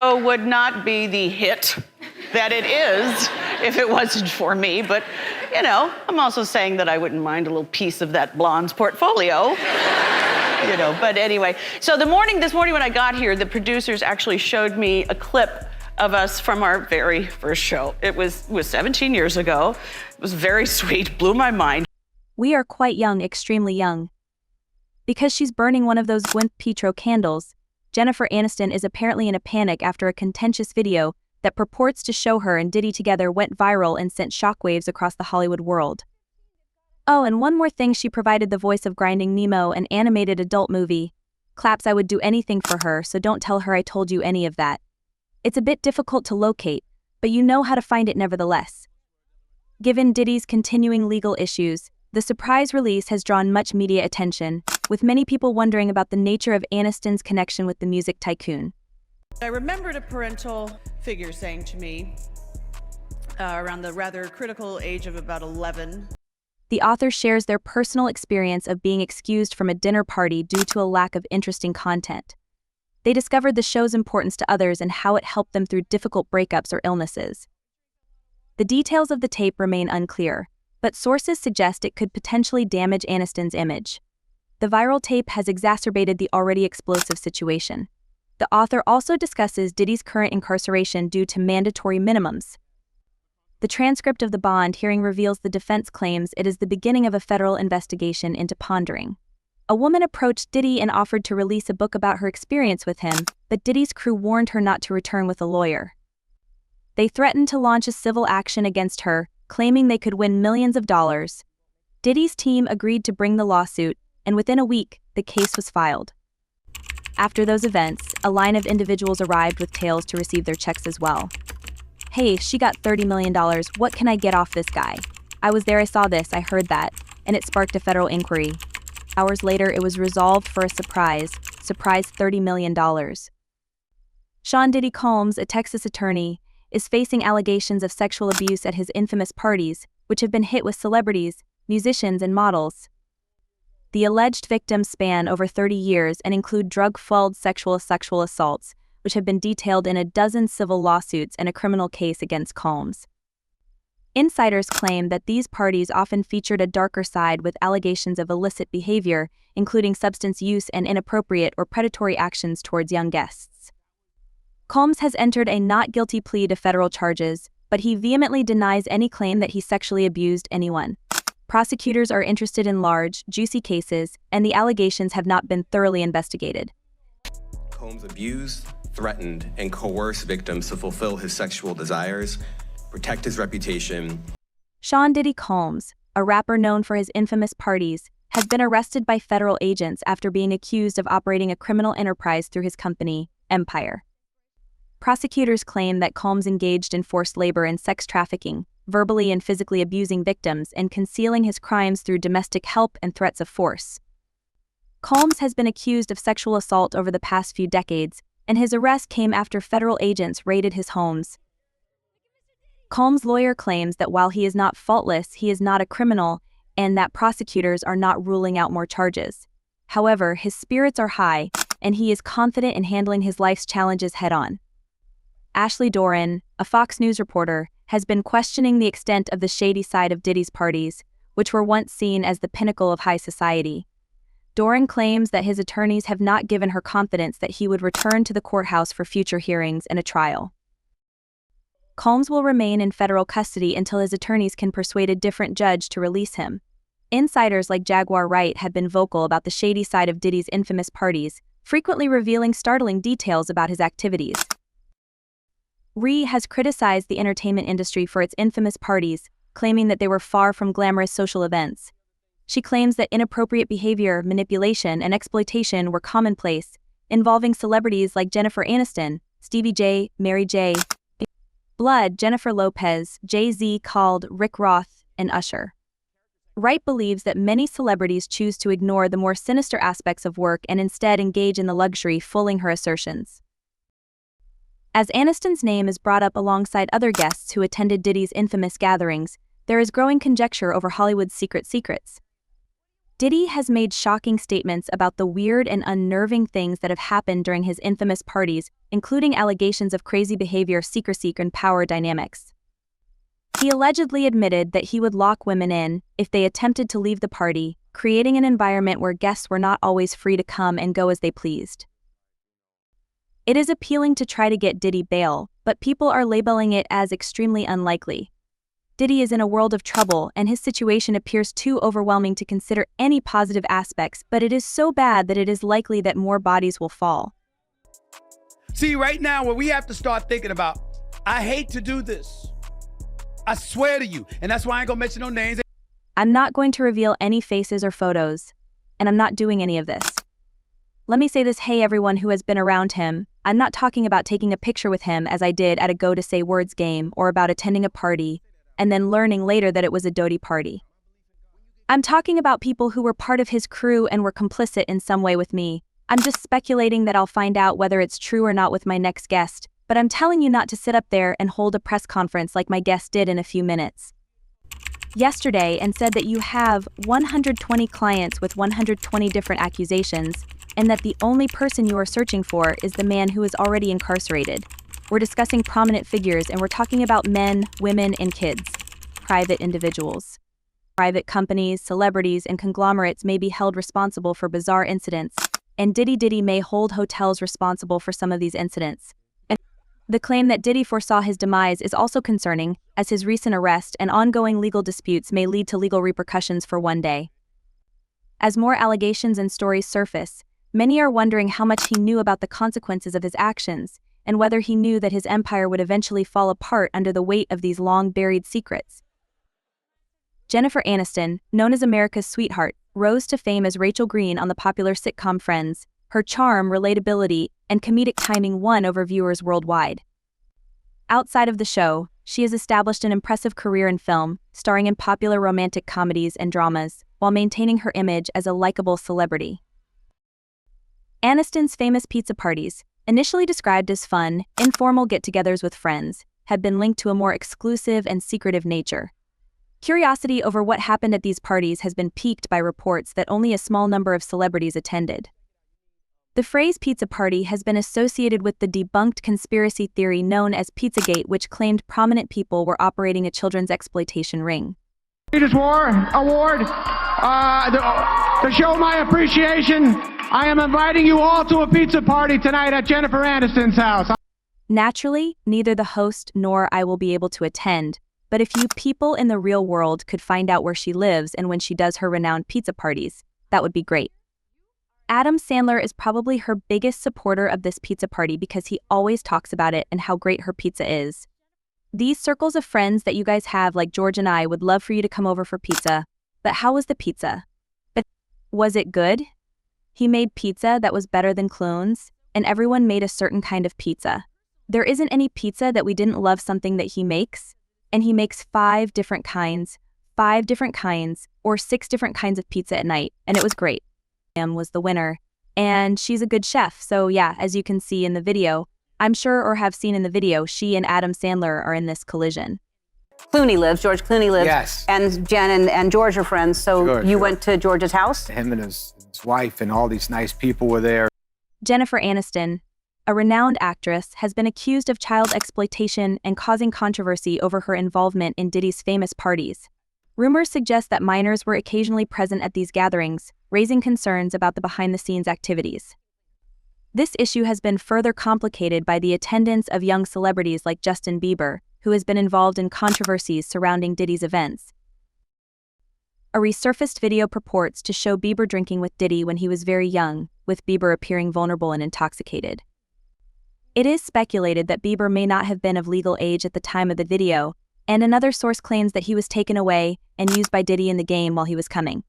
Would not be the hit that it is if it wasn't for me. But, I'm also saying that I wouldn't mind a little piece of that blonde's portfolio. But anyway. So this morning when I got here, the producers actually showed me a clip of us from our very first show. It was 17 years ago. It was very sweet, blew my mind. We are quite young, extremely young. Because she's burning one of those Gwyneth Paltrow candles, Jennifer Aniston is apparently in a panic after a contentious video that purports to show her and Diddy together went viral and sent shockwaves across the Hollywood world. Oh, and one more thing, she provided the voice of Grinding Nemo, an animated adult movie. Claps, I would do anything for her, so don't tell her I told you any of that. It's a bit difficult to locate, but you know how to find it nevertheless. Given Diddy's continuing legal issues, the surprise release has drawn much media attention, with many people wondering about the nature of Aniston's connection with the music tycoon. I remembered a parental figure saying to me, around the rather critical age of about 11. The author shares their personal experience of being excused from a dinner party due to a lack of interesting content. They discovered the show's importance to others and how it helped them through difficult breakups or illnesses. The details of the tape remain unclear, but sources suggest it could potentially damage Aniston's image. The viral tape has exacerbated the already explosive situation. The author also discusses Diddy's current incarceration due to mandatory minimums. The transcript of the bond hearing reveals the defense claims it is the beginning of a federal investigation into pondering. A woman approached Diddy and offered to release a book about her experience with him, but Diddy's crew warned her not to return with a lawyer. They threatened to launch a civil action against her, claiming they could win millions of dollars. Diddy's team agreed to bring the lawsuit, and within a week, the case was filed. After those events, a line of individuals arrived with tales to receive their checks as well. Hey, she got $30 million, what can I get off this guy? I was there, I saw this, I heard that, and it sparked a federal inquiry. Hours later, it was resolved for a surprise $30 million. Sean Diddy Combs, a Texas attorney, is facing allegations of sexual abuse at his infamous parties, which have been hit with celebrities, musicians, and models. The alleged victims span over 30 years and include drug-fueled sexual assaults, which have been detailed in a dozen civil lawsuits and a criminal case against Combs. Insiders claim that these parties often featured a darker side with allegations of illicit behavior, including substance use and inappropriate or predatory actions towards young guests. Combs has entered a not guilty plea to federal charges, but he vehemently denies any claim that he sexually abused anyone. Prosecutors are interested in large, juicy cases, and the allegations have not been thoroughly investigated. Combs abused, threatened, and coerced victims to fulfill his sexual desires, protect his reputation. Sean Diddy Combs, a rapper known for his infamous parties, has been arrested by federal agents after being accused of operating a criminal enterprise through his company, Empire. Prosecutors claim that Combs engaged in forced labor and sex trafficking, verbally and physically abusing victims, and concealing his crimes through domestic help and threats of force. Combs has been accused of sexual assault over the past few decades, and his arrest came after federal agents raided his homes. Combs' lawyer claims that while he is not faultless, he is not a criminal, and that prosecutors are not ruling out more charges. However, his spirits are high, and he is confident in handling his life's challenges head-on. Ashley Doran, a Fox News reporter, has been questioning the extent of the shady side of Diddy's parties, which were once seen as the pinnacle of high society. Doran claims that his attorneys have not given her confidence that he would return to the courthouse for future hearings and a trial. Combs will remain in federal custody until his attorneys can persuade a different judge to release him. Insiders like Jaguar Wright have been vocal about the shady side of Diddy's infamous parties, frequently revealing startling details about his activities. Has criticized the entertainment industry for its infamous parties, claiming that they were far from glamorous social events. She claims that inappropriate behavior, manipulation, and exploitation were commonplace, involving celebrities like Jennifer Aniston, Stevie J, Mary J. Blood, Jennifer Lopez, Jay-Z, called Rick Roth, and Usher. Wright believes that many celebrities choose to ignore the more sinister aspects of work and instead engage in the luxury, fooling her assertions. As Aniston's name is brought up alongside other guests who attended Diddy's infamous gatherings, there is growing conjecture over Hollywood's secrets. Diddy has made shocking statements about the weird and unnerving things that have happened during his infamous parties, including allegations of crazy behavior, secrecy, and power dynamics. He allegedly admitted that he would lock women in if they attempted to leave the party, creating an environment where guests were not always free to come and go as they pleased. It is appealing to try to get Diddy bail, but people are labeling it as extremely unlikely. Diddy is in a world of trouble, and his situation appears too overwhelming to consider any positive aspects, but it is so bad that it is likely that more bodies will fall. See, right now, what we have to start thinking about, I hate to do this. I swear to you, and that's why I ain't gonna mention no names. I'm not going to reveal any faces or photos, and I'm not doing any of this. Let me say this, hey everyone who has been around him, I'm not talking about taking a picture with him as I did at a Go to Say Words game or about attending a party and then learning later that it was a Diddy party. I'm talking about people who were part of his crew and were complicit in some way with me. I'm just speculating that I'll find out whether it's true or not with my next guest, but I'm telling you not to sit up there and hold a press conference like my guest did in a few minutes yesterday and said that you have 120 clients with 120 different accusations, and that the only person you are searching for is the man who is already incarcerated. We're discussing prominent figures, and we're talking about men, women, and kids. Private individuals. Private companies, celebrities, and conglomerates may be held responsible for bizarre incidents, and Diddy may hold hotels responsible for some of these incidents. And the claim that Diddy foresaw his demise is also concerning, as his recent arrest and ongoing legal disputes may lead to legal repercussions for one day. As more allegations and stories surface, many are wondering how much he knew about the consequences of his actions, and whether he knew that his empire would eventually fall apart under the weight of these long-buried secrets. Jennifer Aniston, known as America's sweetheart, rose to fame as Rachel Green on the popular sitcom Friends. Her charm, relatability, and comedic timing won over viewers worldwide. Outside of the show, she has established an impressive career in film, starring in popular romantic comedies and dramas, while maintaining her image as a likable celebrity. Aniston's famous pizza parties, initially described as fun, informal get-togethers with friends, have been linked to a more exclusive and secretive nature. Curiosity over what happened at these parties has been piqued by reports that only a small number of celebrities attended. The phrase pizza party has been associated with the debunked conspiracy theory known as Pizzagate, which claimed prominent people were operating a children's exploitation ring. Award, to show my appreciation, I am inviting you all to a pizza party tonight at Jennifer Aniston's house. Naturally, neither the host nor I will be able to attend, but if you people in the real world could find out where she lives and when she does her renowned pizza parties, that would be great. Adam Sandler is probably her biggest supporter of this pizza party because he always talks about it and how great her pizza is. These circles of friends that you guys have, like George and I, would love for you to come over for pizza. But how was the pizza? But was it good? He made pizza that was better than clones, and everyone made a certain kind of pizza. There isn't any pizza that we didn't love something that he makes, and he makes 5 different kinds, or 6 different kinds of pizza at night, and it was great. Was the winner, and she's a good chef, so yeah, as you can see in the video, I'm sure or have seen in the video, she and Adam Sandler are in this collision. George Clooney lives. Yes. And Jen and George are friends, so George, you yeah. went to George's house? Him and his wife and all these nice people were there. Jennifer Aniston, a renowned actress, has been accused of child exploitation and causing controversy over her involvement in Diddy's famous parties. Rumors suggest that minors were occasionally present at these gatherings, raising concerns about the behind-the-scenes activities. This issue has been further complicated by the attendance of young celebrities like Justin Bieber, who has been involved in controversies surrounding Diddy's events. A resurfaced video purports to show Bieber drinking with Diddy when he was very young, with Bieber appearing vulnerable and intoxicated. It is speculated that Bieber may not have been of legal age at the time of the video, and another source claims that he was taken away and used by Diddy in the game while he was coming.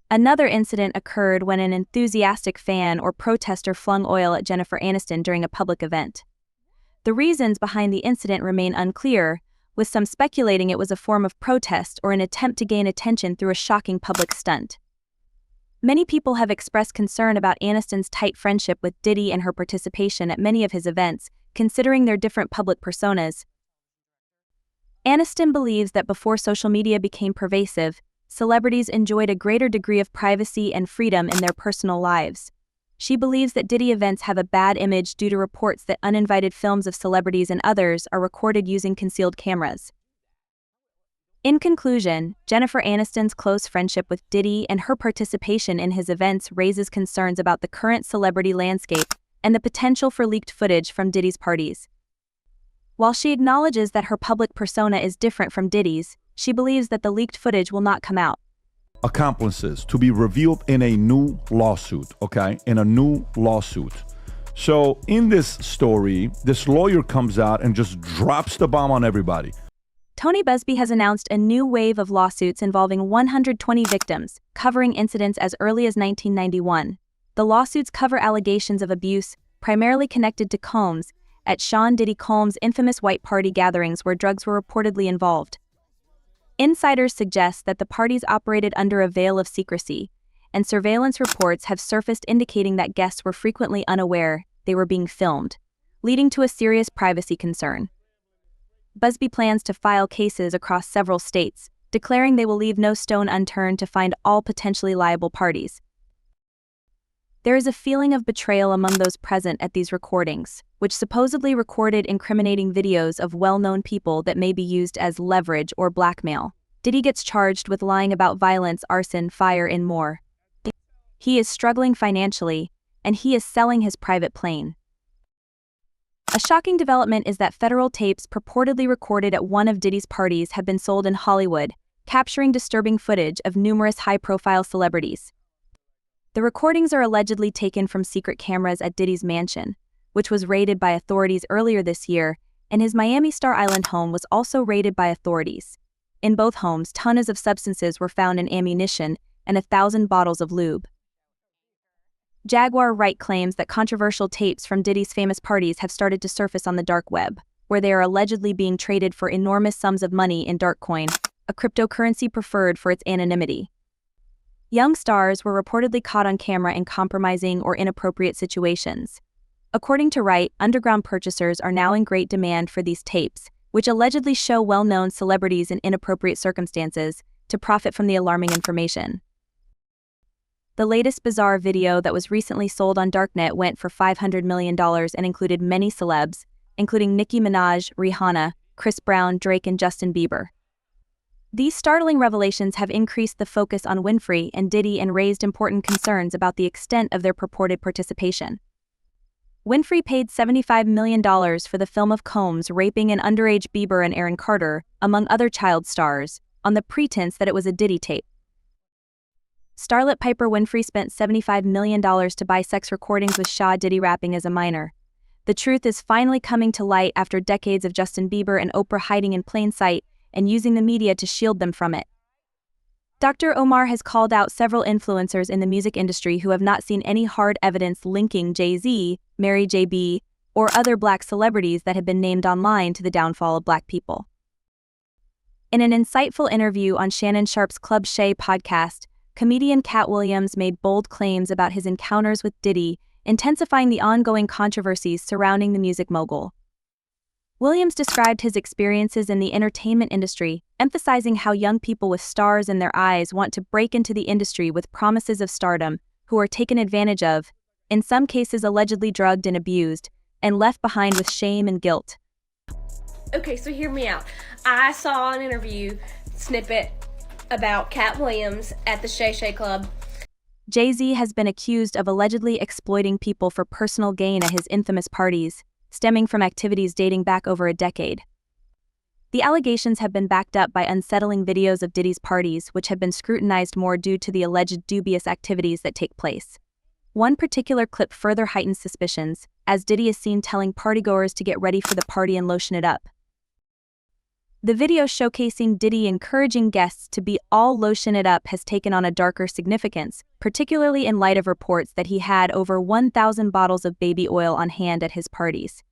Another incident occurred when an enthusiastic fan or protester flung oil at Jennifer Aniston during a public event. The reasons behind the incident remain unclear, with some speculating it was a form of protest or an attempt to gain attention through a shocking public stunt. Many people have expressed concern about Aniston's tight friendship with Diddy and her participation at many of his events, considering their different public personas. Aniston believes that before social media became pervasive, celebrities enjoyed a greater degree of privacy and freedom in their personal lives. She believes that Diddy events have a bad image due to reports that uninvited films of celebrities and others are recorded using concealed cameras. In conclusion, Jennifer Aniston's close friendship with Diddy and her participation in his events raises concerns about the current celebrity landscape and the potential for leaked footage from Diddy's parties. While she acknowledges that her public persona is different from Diddy's, she believes that the leaked footage will not come out. Accomplices to be revealed in a new lawsuit, okay? In a new lawsuit. So in this story, this lawyer comes out and just drops the bomb on everybody. Tony Busby has announced a new wave of lawsuits involving 120 victims, covering incidents as early as 1991. The lawsuits cover allegations of abuse, primarily connected to Combs, at Sean Diddy Combs' infamous white party gatherings where drugs were reportedly involved. Insiders suggest that the parties operated under a veil of secrecy, and surveillance reports have surfaced indicating that guests were frequently unaware they were being filmed, leading to a serious privacy concern. Busby plans to file cases across several states, declaring they will leave no stone unturned to find all potentially liable parties. There is a feeling of betrayal among those present at these recordings, which supposedly recorded incriminating videos of well-known people that may be used as leverage or blackmail. Diddy gets charged with lying about violence, arson, fire, and more. He is struggling financially, and he is selling his private plane. A shocking development is that federal tapes purportedly recorded at one of Diddy's parties have been sold in Hollywood, capturing disturbing footage of numerous high-profile celebrities. The recordings are allegedly taken from secret cameras at Diddy's mansion, which was raided by authorities earlier this year, and his Miami Star Island home was also raided by authorities. In both homes, tons of substances were found in ammunition and 1,000 bottles of lube. Jaguar Wright claims that controversial tapes from Diddy's famous parties have started to surface on the dark web, where they are allegedly being traded for enormous sums of money in Darkcoin, a cryptocurrency preferred for its anonymity. Young stars were reportedly caught on camera in compromising or inappropriate situations. According to Wright, underground purchasers are now in great demand for these tapes, which allegedly show well-known celebrities in inappropriate circumstances, to profit from the alarming information. The latest bizarre video that was recently sold on Darknet went for $500 million and included many celebs, including Nicki Minaj, Rihanna, Chris Brown, Drake, and Justin Bieber. These startling revelations have increased the focus on Winfrey and Diddy and raised important concerns about the extent of their purported participation. Winfrey paid $75 million for the film of Combs raping an underage Bieber and Aaron Carter, among other child stars, on the pretense that it was a Diddy tape. Starlet Piper Winfrey spent $75 million to buy sex recordings with Sha Diddy rapping as a minor. The truth is finally coming to light after decades of Justin Bieber and Oprah hiding in plain sight and using the media to shield them from it. Dr. Omar has called out several influencers in the music industry who have not seen any hard evidence linking Jay-Z, Mary J.B., or other black celebrities that have been named online to the downfall of black people. In an insightful interview on Shannon Sharp's Club Shay podcast, comedian Cat Williams made bold claims about his encounters with Diddy, intensifying the ongoing controversies surrounding the music mogul. Williams described his experiences in the entertainment industry, emphasizing how young people with stars in their eyes want to break into the industry with promises of stardom, who are taken advantage of, in some cases allegedly drugged and abused, and left behind with shame and guilt. Okay, so hear me out. I saw an interview snippet about Cat Williams at the Shay Shay Club. Jay-Z has been accused of allegedly exploiting people for personal gain at his infamous parties, stemming from activities dating back over a decade. The allegations have been backed up by unsettling videos of Diddy's parties, which have been scrutinized more due to the alleged dubious activities that take place. One particular clip further heightens suspicions, as Diddy is seen telling partygoers to get ready for the party and lotion it up. The video showcasing Diddy encouraging guests to be all lotion it up has taken on a darker significance, particularly in light of reports that he had over 1,000 bottles of baby oil on hand at his parties.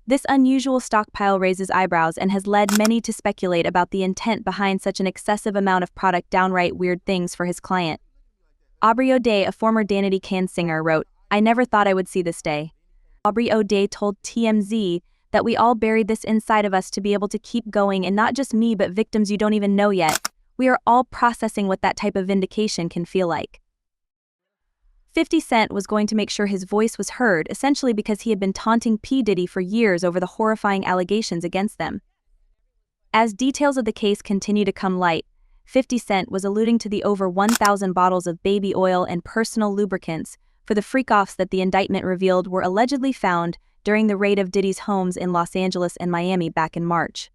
This unusual stockpile raises eyebrows and has led many to speculate about the intent behind such an excessive amount of product, downright weird things for his client. Aubrey O'Day, a former Danity Can singer, wrote, "I never thought I would see this day." Aubrey O'Day told TMZ that we all buried this inside of us to be able to keep going, and not just me but victims you don't even know yet. We are all processing what that type of vindication can feel like. 50 Cent was going to make sure his voice was heard, essentially because he had been taunting P. Diddy for years over the horrifying allegations against them. As details of the case continue to come light, 50 Cent was alluding to the over 1,000 bottles of baby oil and personal lubricants for the freak-offs that the indictment revealed were allegedly found during the raid of Diddy's homes in Los Angeles and Miami back in March.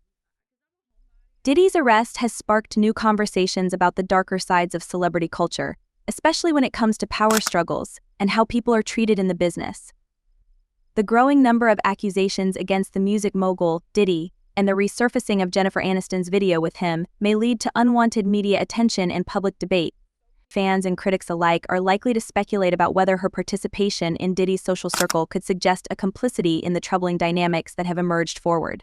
Diddy's arrest has sparked new conversations about the darker sides of celebrity culture, especially when it comes to power struggles and how people are treated in the business. The growing number of accusations against the music mogul, Diddy, and the resurfacing of Jennifer Aniston's video with him may lead to unwanted media attention and public debate. Fans and critics alike are likely to speculate about whether her participation in Diddy's social circle could suggest a complicity in the troubling dynamics that have emerged forward.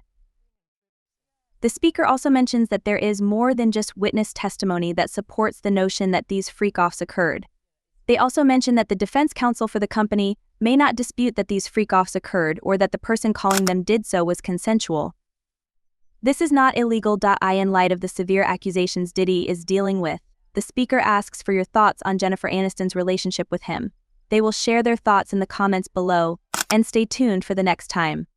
The speaker also mentions that there is more than just witness testimony that supports the notion that these freak-offs occurred. They also mention that the defense counsel for the company may not dispute that these freak-offs occurred or that the person calling them did so was consensual. This is not illegal. In light of the severe accusations Diddy is dealing with, the speaker asks for your thoughts on Jennifer Aniston's relationship with him. They will share their thoughts in the comments below, and stay tuned for the next time.